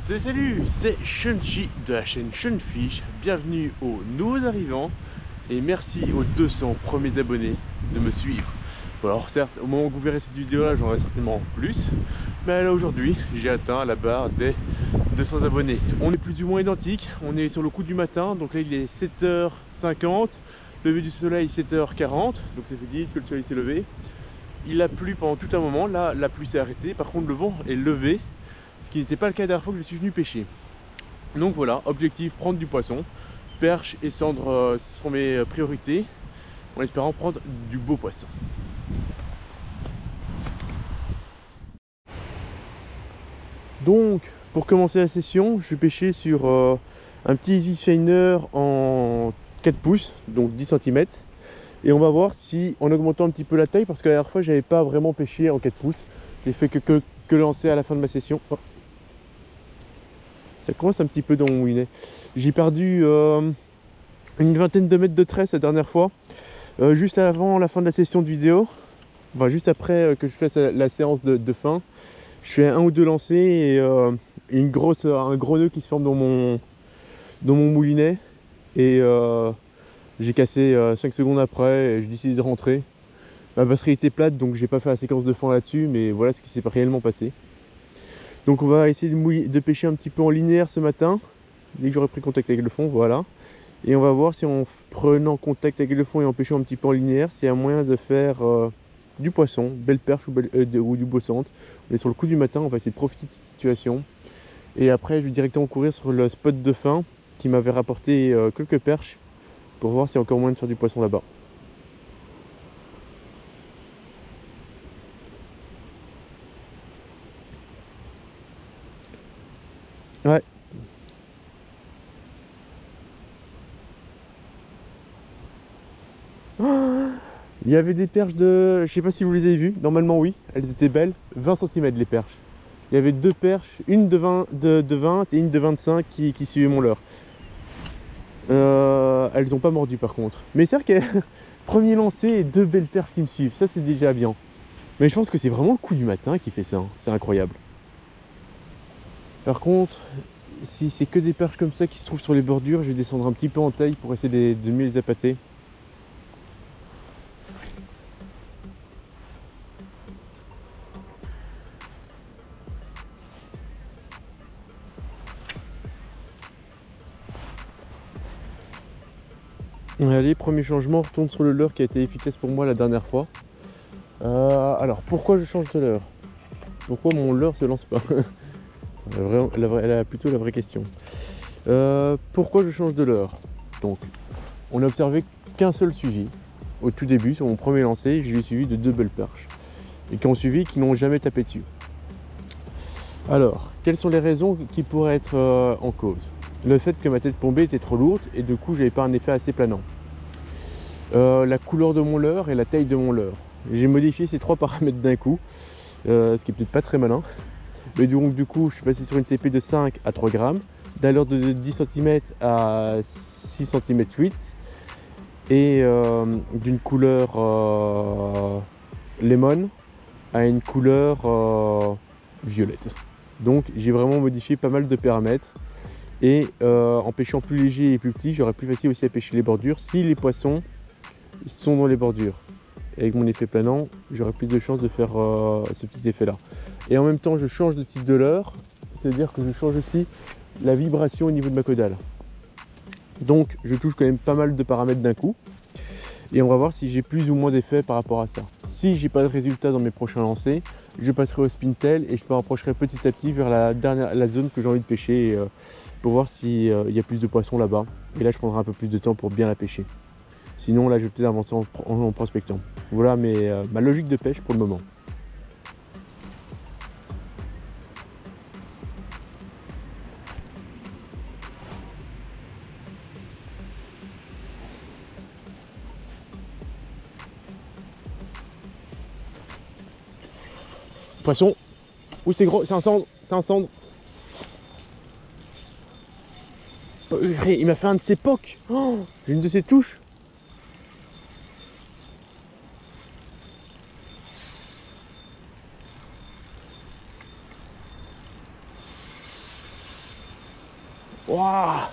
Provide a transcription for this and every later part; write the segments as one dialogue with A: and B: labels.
A: Salut, c'est Shunchi de la chaîne Shunfish. Bienvenue aux nouveaux arrivants et merci aux 200 premiers abonnés de me suivre. Bon, alors certes, au moment où vous verrez cette vidéo là, j'en aurai certainement plus, mais là aujourd'hui, j'ai atteint la barre des 200 abonnés. On est plus ou moins identiques, on est sur le coup du matin, donc là il est 7h50, lever du soleil 7h40, donc ça fait dire que le soleil s'est levé. Il a plu pendant tout un moment, là la pluie s'est arrêtée, par contre le vent est levé, ce qui n'était pas le cas la dernière fois que je suis venu pêcher. Donc voilà, objectif, prendre du poisson. Perche et cendre seront mes priorités, en espérant prendre du beau poisson. Donc, pour commencer la session, je vais pêcher sur un petit Easy Shiner en 4 pouces, donc 10 cm. Et on va voir si, en augmentant un petit peu la taille, parce que la dernière fois, j'avais pas vraiment pêché en 4 pouces. J'ai fait que lancer à la fin de ma session. Oh. Ça commence un petit peu dans mon moulinet. J'ai perdu une vingtaine de mètres de tresse la dernière fois, juste avant la fin de la session de vidéo, enfin, juste après que je fasse la séance de fin. Je fais un ou deux lancers et un gros nœud qui se forme dans mon moulinet et j'ai cassé 5 secondes après et j'ai décidé de rentrer. Ma batterie était plate donc j'ai pas fait la séquence de fin là-dessus, mais voilà ce qui s'est réellement passé. Donc on va essayer de pêcher un petit peu en linéaire ce matin, dès que j'aurai pris contact avec le fond, voilà. Et on va voir si en prenant contact avec le fond et en pêchant un petit peu en linéaire, s'il y a moyen de faire du poisson, belle perche ou du beau centre. On est sur le coup du matin, on va essayer de profiter de cette situation. Et après je vais directement courir sur le spot de fin qui m'avait rapporté quelques perches pour voir s'il y a encore moyen de faire du poisson là-bas. Ouais. Il y avait des perches de... Je sais pas si vous les avez vues, normalement oui, elles étaient belles, 20 cm les perches. Il y avait deux perches, une de 20 et une de 25 qui suivaient mon leurre. Elles n'ont pas mordu par contre. Mais c'est vrai que premier lancer et deux belles perches qui me suivent, ça c'est déjà bien. Mais je pense que c'est vraiment le coup du matin qui fait ça, hein. C'est incroyable. Par contre, si c'est que des perches comme ça qui se trouvent sur les bordures, je vais descendre un petit peu en taille pour essayer de mieux les appâter. Allez, premier changement, on retourne sur le leurre qui a été efficace pour moi la dernière fois. Alors, pourquoi je change de leurre? Pourquoi mon leurre se lance pas? Elle a plutôt la vraie question. Pourquoi je change de leurre? Donc, on a observé qu'un seul suivi. Au tout début, sur mon premier lancer, j'ai eu suivi de deux belles perches. Et qui ont suivi, qui n'ont jamais tapé dessus. Alors, quelles sont les raisons qui pourraient être en cause? Le fait que ma tête pombée était trop lourde et du coup, j'avais pas un effet assez planant. La couleur de mon leurre et la taille de mon leurre. J'ai modifié ces trois paramètres d'un coup, ce qui est peut-être pas très malin. Mais donc du coup, je suis passé sur une TP de 5 à 3 grammes, d'un leurre de 10 cm à 6 cm 8 et d'une couleur lemon à une couleur violette. Donc j'ai vraiment modifié pas mal de paramètres et en pêchant plus léger et plus petit, j'aurais plus facile aussi à pêcher les bordures si les poissons sont dans les bordures. Et avec mon effet planant, j'aurai plus de chances de faire ce petit effet là. Et en même temps, je change de type de leurre, c'est-à-dire que je change aussi la vibration au niveau de ma caudale. Donc je touche quand même pas mal de paramètres d'un coup. Et on va voir si j'ai plus ou moins d'effet par rapport à ça. Si j'ai pas de résultat dans mes prochains lancers, je passerai au spintail et je me rapprocherai petit à petit vers la zone que j'ai envie de pêcher pour voir s'il y a plus de poissons là-bas. Et là, je prendrai un peu plus de temps pour bien la pêcher. Sinon, là, je vais peut-être avancer en prospectant. Voilà ma logique de pêche pour le moment. Poisson. Ouh, c'est gros, c'est un cendre. C'est un cendre. Il m'a fait un de ses pocs. Oh, j'ai une de ses touches. Waouh!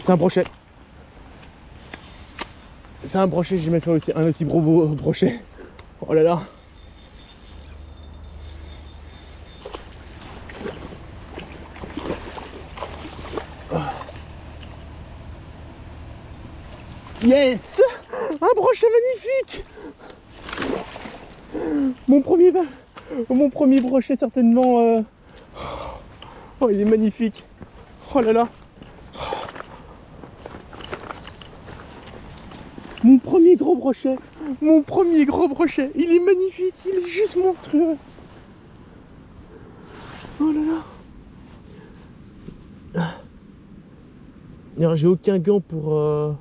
A: C'est un brochet. C'est un brochet, j'ai jamais fait aussi, un aussi gros brochet. Oh là là. Yes! Un brochet magnifique! Mon premier brochet certainement. Oh, il est magnifique. Oh là là. Mon premier gros brochet, il est magnifique, il est juste monstrueux. Oh là là. Alors, j'ai aucun gant pour...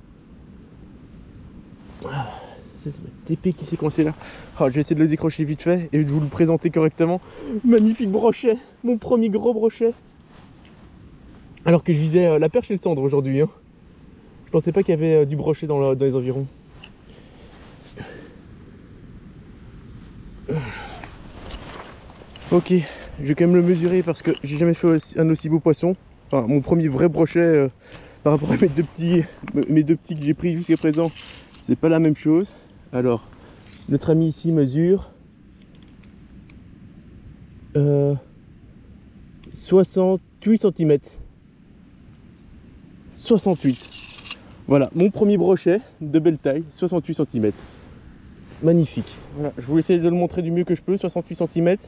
A: C'est ma TP qui s'est coincée là. Oh, je vais essayer de le décrocher vite fait et de vous le présenter correctement. Magnifique brochet, mon premier gros brochet. Alors que je visais la perche et le cendre aujourd'hui. Hein. Je pensais pas qu'il y avait du brochet dans les environs. Ok, je vais quand même le mesurer parce que j'ai jamais fait un aussi beau poisson. Enfin, mon premier vrai brochet par rapport à mes deux petits que j'ai pris jusqu'à présent, c'est pas la même chose. Alors, notre ami ici mesure 68 cm. 68. Voilà, mon premier brochet de belle taille, 68 cm. Magnifique. Voilà, je vais essayer de le montrer du mieux que je peux, 68 cm. Je vais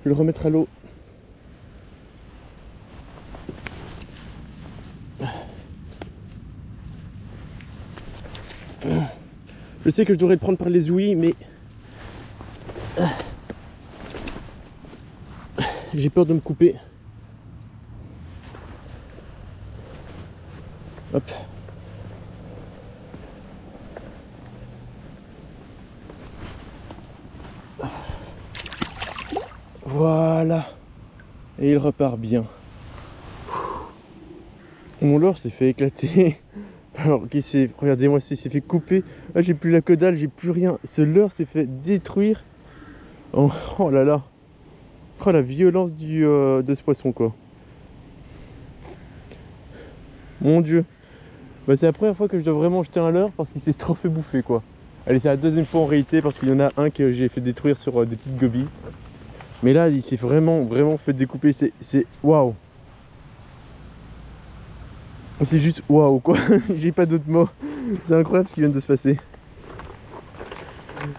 A: le remettre à l'eau. Je sais que je devrais le prendre par les ouïes, mais j'ai peur de me couper. Hop. Voilà. Et il repart bien. Mon leurre s'est fait éclater. Alors, regardez-moi, il s'est fait couper. Ah, j'ai plus la caudale, j'ai plus rien. Ce leurre s'est fait détruire. Oh, oh là là. Oh, la violence de ce poisson, quoi. Mon Dieu. Bah, c'est la première fois que je dois vraiment jeter un leurre parce qu'il s'est trop fait bouffer, quoi. Allez, c'est la deuxième fois en réalité parce qu'il y en a un que j'ai fait détruire sur des petites gobies. Mais là, il s'est vraiment fait découper. C'est waouh. C'est juste waouh, quoi. J'ai pas d'autres mots. C'est incroyable ce qui vient de se passer.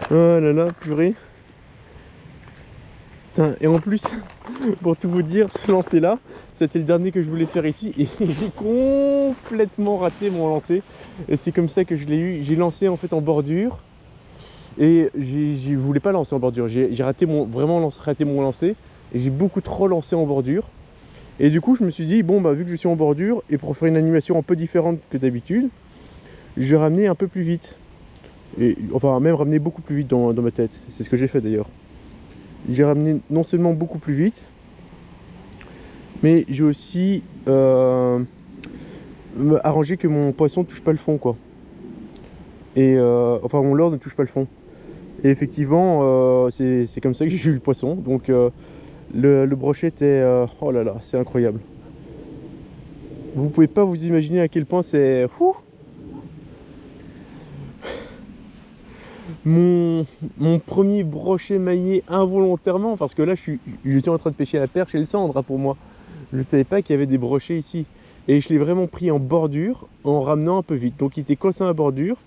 A: Oh là là, purée. Putain, et en plus, pour tout vous dire, ce lancer là, c'était le dernier que je voulais faire ici et j'ai complètement raté mon lancer. Et c'est comme ça que je l'ai eu. J'ai lancé en fait en bordure et je voulais pas lancer en bordure. J'ai raté raté mon lancer et j'ai beaucoup trop lancé en bordure. Et du coup, je me suis dit, bon, bah vu que je suis en bordure et pour faire une animation un peu différente que d'habitude, je vais ramener un peu plus vite. Et enfin, même ramener beaucoup plus vite dans ma tête. C'est ce que j'ai fait d'ailleurs. J'ai ramené non seulement beaucoup plus vite, mais j'ai aussi arrangé que mon poisson ne touche pas le fond, quoi. Et enfin, mon leurre ne touche pas le fond. Et effectivement, c'est comme ça que j'ai eu le poisson. Donc le brochet était... oh là là, c'est incroyable. Vous pouvez pas vous imaginer à quel point c'est... Mon premier brochet maillé involontairement, parce que là j'étais en train de pêcher à la perche et le cendre pour moi. Je ne savais pas qu'il y avait des brochets ici. Et je l'ai vraiment pris en bordure en ramenant un peu vite. Donc il était coincé à la bordure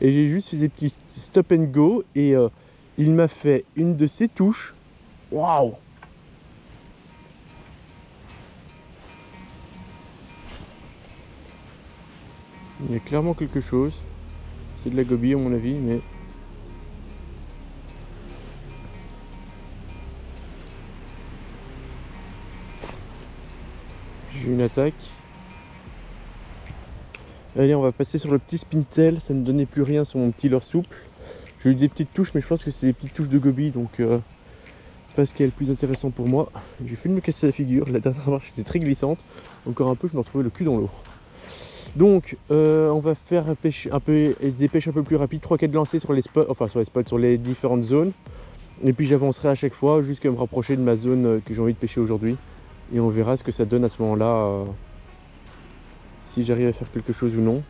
A: et j'ai juste fait des petits stop and go et il m'a fait une de ces touches. Waouh! Il y a clairement quelque chose. C'est de la gobie à mon avis, mais... J'ai une attaque. Allez, on va passer sur le petit spintail. Ça ne donnait plus rien sur mon petit leurre souple. J'ai eu des petites touches, mais je pense que c'est des petites touches de gobie, donc pas ce qui est le plus intéressant pour moi. J'ai failli me casser la figure, la dernière marche était très glissante. Encore un peu, je me retrouvais le cul dans l'eau. Donc on va faire des pêches un peu plus rapides, 3-4 lancers sur les spots, sur les différentes zones. Et puis j'avancerai à chaque fois jusqu'à me rapprocher de ma zone que j'ai envie de pêcher aujourd'hui. Et on verra ce que ça donne à ce moment-là, si j'arrive à faire quelque chose ou non.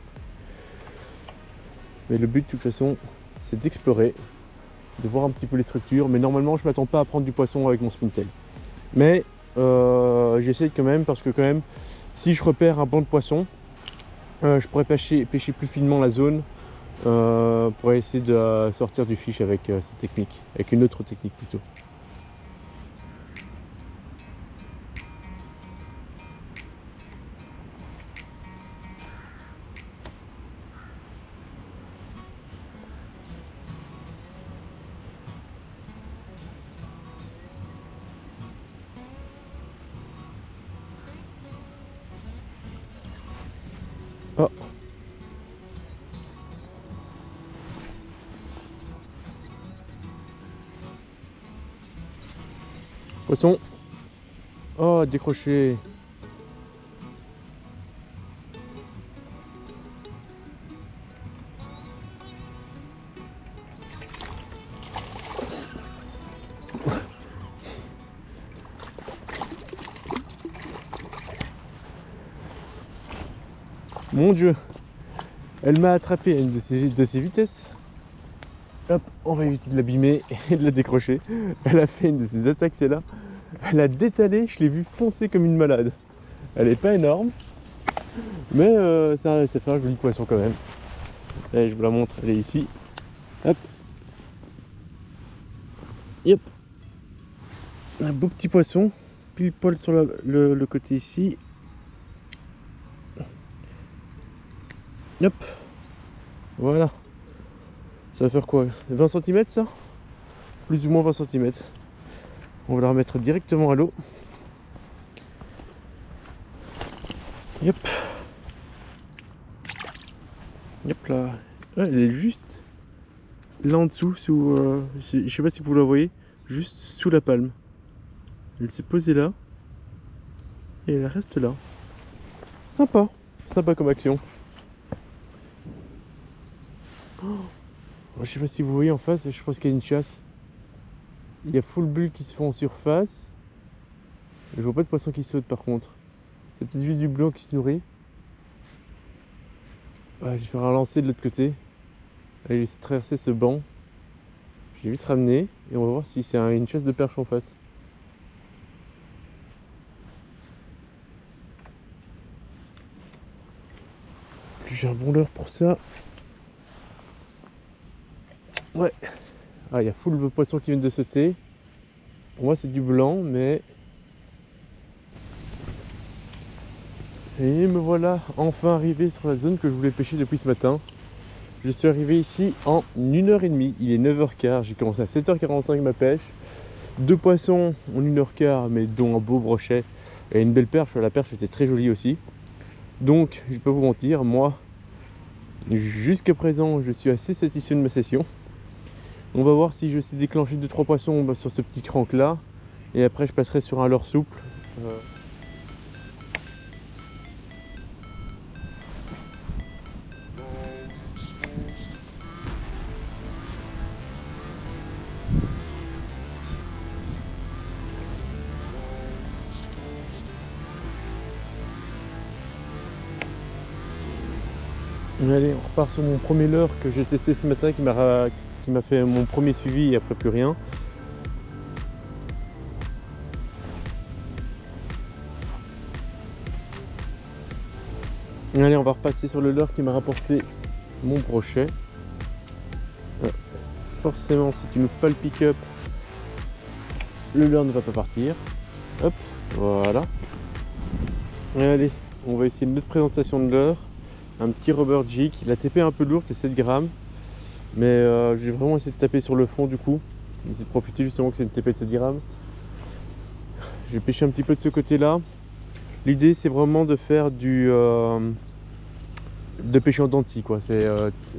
A: Mais le but de toute façon, c'est d'explorer, de voir un petit peu les structures. Mais normalement, je ne m'attends pas à prendre du poisson avec mon spintail. Mais j'essaie quand même, parce que quand même, si je repère un banc de poisson, je pourrais pêcher plus finement la zone pour essayer de sortir du fiche avec cette technique, avec une autre technique plutôt. Oh. Poisson. Oh, décroché. Mon Dieu, elle m'a attrapé à une de ses vitesses. Hop, on va éviter de l'abîmer et de la décrocher. Elle a fait une de ses attaques, c'est là. Elle a détalé, je l'ai vu foncer comme une malade. Elle est pas énorme, mais ça fait un joli poisson quand même. Allez, je vous la montre, elle est ici. Hop. Yep. Un beau petit poisson, pile poil sur le côté ici. Hop, voilà. Ça va faire quoi? 20 cm ça? Plus ou moins 20 cm. On va la remettre directement à l'eau. Yep. Yep là. Ah, elle est juste là en dessous, sous, je sais pas si vous la voyez, juste sous la palme. Elle s'est posée là. Et elle reste là. Sympa. Sympa comme action. Je sais pas si vous voyez en face, je pense qu'il y a une chasse. Il y a full bulles qui se font en surface. Je vois pas de poisson qui saute par contre. C'est peut-être juste du blanc qui se nourrit. Ouais, je vais faire un lancer de l'autre côté. Allez, laisser traverser ce banc. Je vais vite ramener et on va voir si c'est une chasse de perche en face. J'ai un bon leurre pour ça. Ouais. Ah, il y a full de poissons qui viennent de sauter. Pour moi, c'est du blanc, mais... Et me voilà enfin arrivé sur la zone que je voulais pêcher depuis ce matin. Je suis arrivé ici en 1h30. Il est 9h15. J'ai commencé à 7h45 ma pêche. 2 poissons en 1h15, mais dont un beau brochet et une belle perche. La perche était très jolie aussi. Donc, je vais pas vous mentir, moi, jusqu'à présent, je suis assez satisfait de ma session. On va voir si je sais déclencher 2-3 poissons sur ce petit crank là. Et après, je passerai sur un leurre souple. Allez, on repart sur mon premier leurre que j'ai testé ce matin, qui m'a fait mon premier suivi et après plus rien. Allez, on va repasser sur le leurre qui m'a rapporté mon brochet. Forcément, si tu n'ouvres pas le pick-up, le leurre ne va pas partir. Hop, voilà. Allez, on va essayer une autre présentation de leurre. Un petit rubber jig. La TP est un peu lourde, c'est 7 grammes. Mais j'ai vraiment essayé de taper sur le fond du coup. J'ai essayé de profiter justement que c'est une TP de 7 grammes. Je vais pêcher un petit peu de ce côté-là. L'idée c'est vraiment de faire de pêcher en dents de scie, quoi. C'est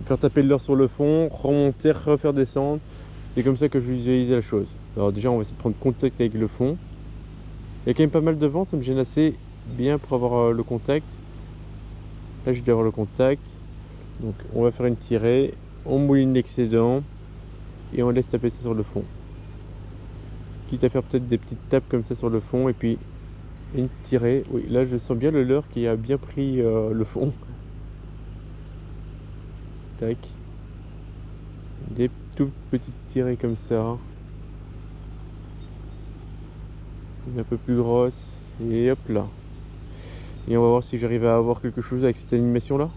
A: faire taper le leurre sur le fond, remonter, refaire descendre. C'est comme ça que je visualise la chose. Alors déjà on va essayer de prendre contact avec le fond. Il y a quand même pas mal de vent, ça me gêne assez bien pour avoir le contact. Là je dois avoir le contact. Donc on va faire une tirée, on mouline l'excédent et on laisse taper ça sur le fond. Quitte à faire peut-être des petites tapes comme ça sur le fond et puis une tirée. Oui, là je sens bien le leurre qui a bien pris le fond. Tac. Des toutes petites tirées comme ça. Une un peu plus grosse. Et hop là. Et on va voir si j'arrive à avoir quelque chose avec cette animation là.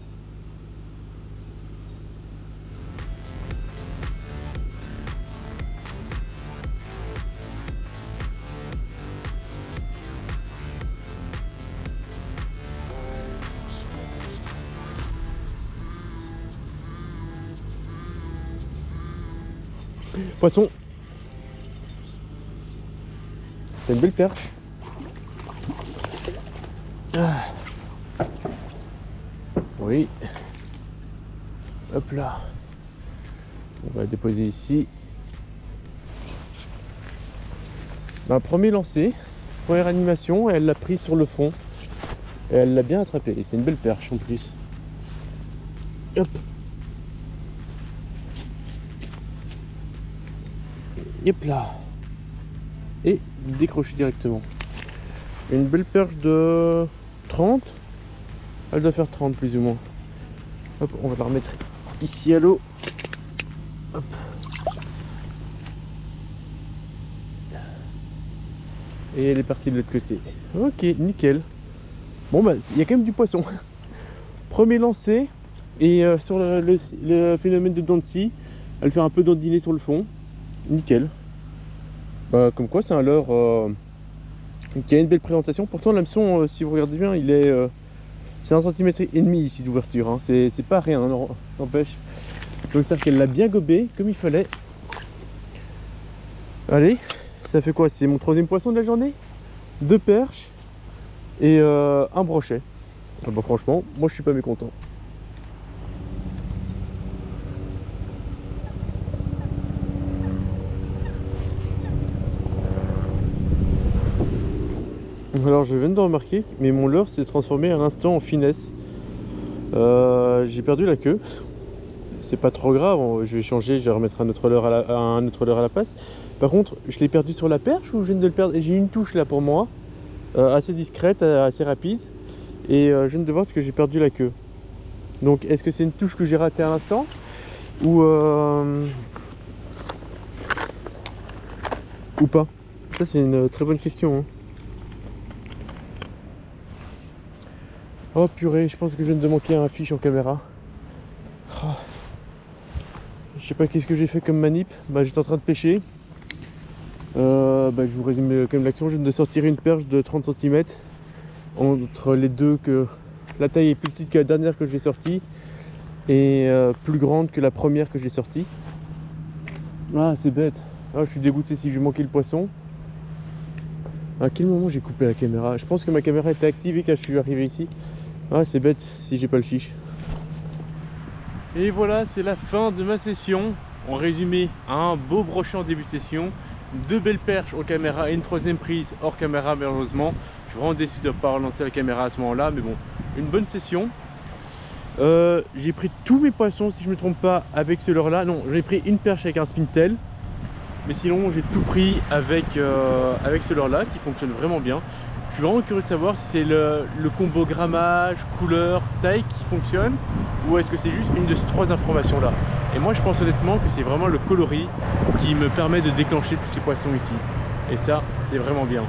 A: Poisson. C'est une belle perche. Ah. Oui. Hop là. On va déposer ici. Premier lancé, première animation, elle l'a pris sur le fond. Et elle l'a bien attrapé. C'est une belle perche en plus. Hop. Hop là. Et décrocher directement. Une belle perche de 30. Elle doit faire 30 plus ou moins. Hop, on va la remettre ici à l'eau. Hop. Et elle est partie de l'autre côté. Ok, nickel. Bon bah, il y a quand même du poisson. Premier lancé. Et sur le phénomène de dents de scie, elle fait un peu dandiner sur le fond. Nickel. Bah, comme quoi c'est un leurre qui a une belle présentation. Pourtant l'hameçon, si vous regardez bien, il est c'est 1,5 cm ici d'ouverture, hein. C'est pas rien, n'empêche. Donc ça fait qu'elle l'a bien gobé comme il fallait. Allez, ça fait quoi? C'est mon troisième poisson de la journée. 2 perches et un brochet. Ah bah, franchement, moi je suis pas mécontent. Alors je viens de remarquer, mais mon leurre s'est transformé à l'instant en finesse. J'ai perdu la queue. C'est pas trop grave, je vais changer, je vais remettre un autre leurre à la place. Par contre, je l'ai perdu sur la perche ou je viens de le perdre? J'ai une touche là pour moi, assez discrète, assez rapide. Et je viens de voir que j'ai perdu la queue. Donc est-ce que c'est une touche que j'ai ratée à l'instant ou pas? Ça c'est une très bonne question, hein. Oh purée, je pense que je viens de manquer un fiche en caméra. Oh. Je sais pas qu'est-ce que j'ai fait comme manip. Bah j'étais en train de pêcher. Je vous résume quand même l'action. Je viens de sortir une perche de 30 cm. Entre les deux, que la taille est plus petite que la dernière que j'ai sortie. Et plus grande que la première que j'ai sortie. Ah c'est bête. Ah, je suis dégoûté si j'ai manqué le poisson. À quel moment j'ai coupé la caméra? Je pense que ma caméra était activée quand je suis arrivé ici. Ah c'est bête si j'ai pas le fiche. Et voilà, c'est la fin de ma session. En résumé, un beau brochet en début de session, 2 belles perches en caméra et une troisième prise hors caméra malheureusement. Je suis vraiment déçu de ne pas relancer la caméra à ce moment là, mais bon, une bonne session. J'ai pris tous mes poissons si je me trompe pas avec ce leurre là. Non, j'ai pris une perche avec un spintail. Mais sinon j'ai tout pris avec ce leurre là qui fonctionne vraiment bien. Je suis vraiment curieux de savoir si c'est le combo grammage, couleur, taille qui fonctionne ou est-ce que c'est juste une de ces 3 informations là. Et moi je pense honnêtement que c'est vraiment le coloris qui me permet de déclencher tous ces poissons ici. Et ça c'est vraiment bien.